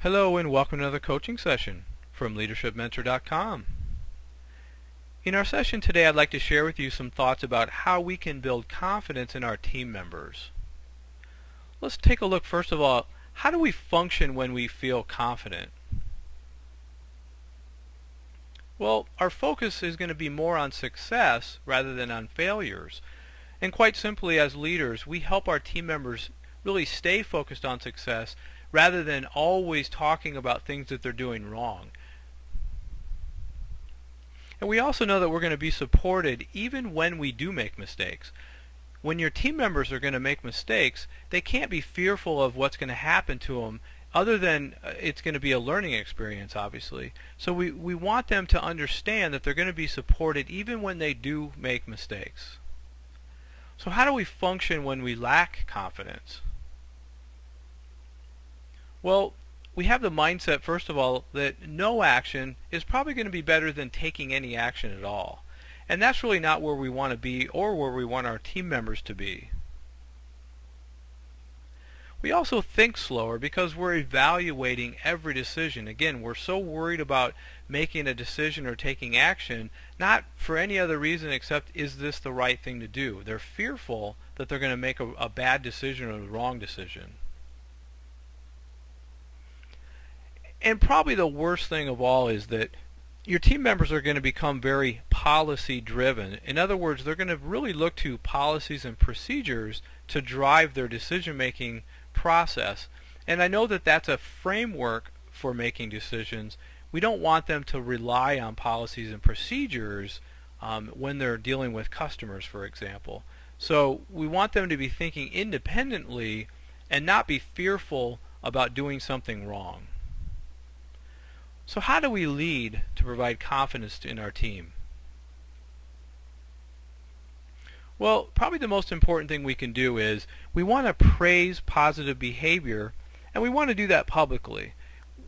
Hello and welcome to another coaching session from LeadershipMentor.com. In our session today, I'd like to share with you some thoughts about how we can build confidence in our team members. Let's take a look first of all, how do we function when we feel confident? Well, our focus is going to be more on success rather than on failures. And quite simply, as leaders, we help our team members really stay focused on success rather than always talking about things that they're doing wrong. And we also know that we're going to be supported even when we do make mistakes. When your team members are going to make mistakes, they can't be fearful of what's going to happen to them other than it's going to be a learning experience, obviously. So we want them to understand that they're going to be supported even when they do make mistakes. So how do we function when we lack confidence? Well, we have the mindset, first of all, that no action is probably going to be better than taking any action at all. And that's really not where we want to be or where we want our team members to be. We also think slower because we're evaluating every decision. Again, we're so worried about making a decision or taking action, not for any other reason except, is this the right thing to do? They're fearful that they're going to make a bad decision or the wrong decision. And probably the worst thing of all is that your team members are going to become very policy driven. In other words, they're going to really look to policies and procedures to drive their decision making process. And I know that that's a framework for making decisions. We don't want them to rely on policies and procedures when they're dealing with customers, for example. So we want them to be thinking independently and not be fearful about doing something wrong. So how do we lead to provide confidence in our team? Well, probably the most important thing we can do is we want to praise positive behavior, and we want to do that publicly.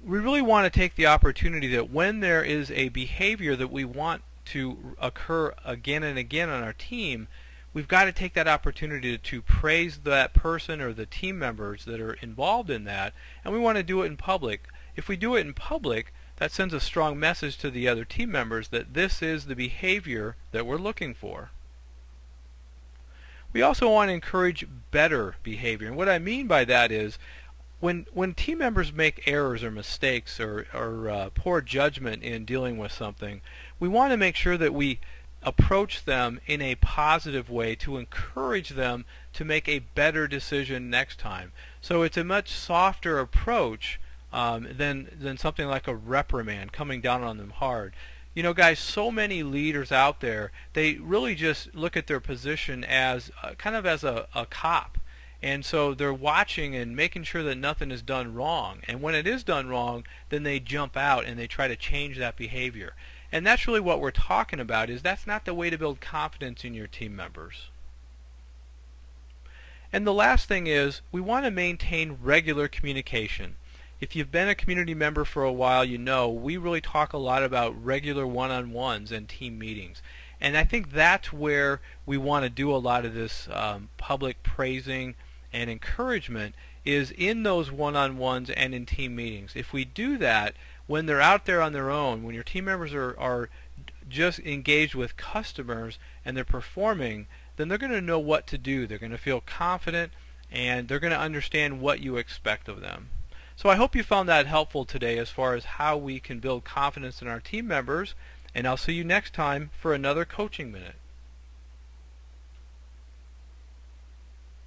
We really want to take the opportunity that when there is a behavior that we want to occur again and again on our team, we've got to take that opportunity to praise that person or the team members that are involved in that, and we want to do it in public. If we do it in public, that sends a strong message to the other team members that this is the behavior that we're looking for. We also want to encourage better behavior. And what I mean by that is when team members make errors or mistakes or poor judgment in dealing with something, we want to make sure that we approach them in a positive way to encourage them to make a better decision next time. So it's a much softer approach than something like a reprimand coming down on them hard. You know, guys, so many leaders out there, they really just look at their position as kind of as a cop. And so they're watching and making sure that nothing is done wrong. And when it is done wrong, then they jump out and they try to change that behavior. And that's really what we're talking about, is that's not the way to build confidence in your team members. And the last thing is we want to maintain regular communication. If you've been a community member for a while, you know we really talk a lot about regular one-on-ones and team meetings. And I think that's where we want to do a lot of this public praising and encouragement, is in those one-on-ones and in team meetings. If we do that when they're out there on their own, when your team members are just engaged with customers and they're performing, then they're going to know what to do. They're going to feel confident and they're going to understand what you expect of them. So I hope you found that helpful today as far as how we can build confidence in our team members, and I'll see you next time for another Coaching Minute.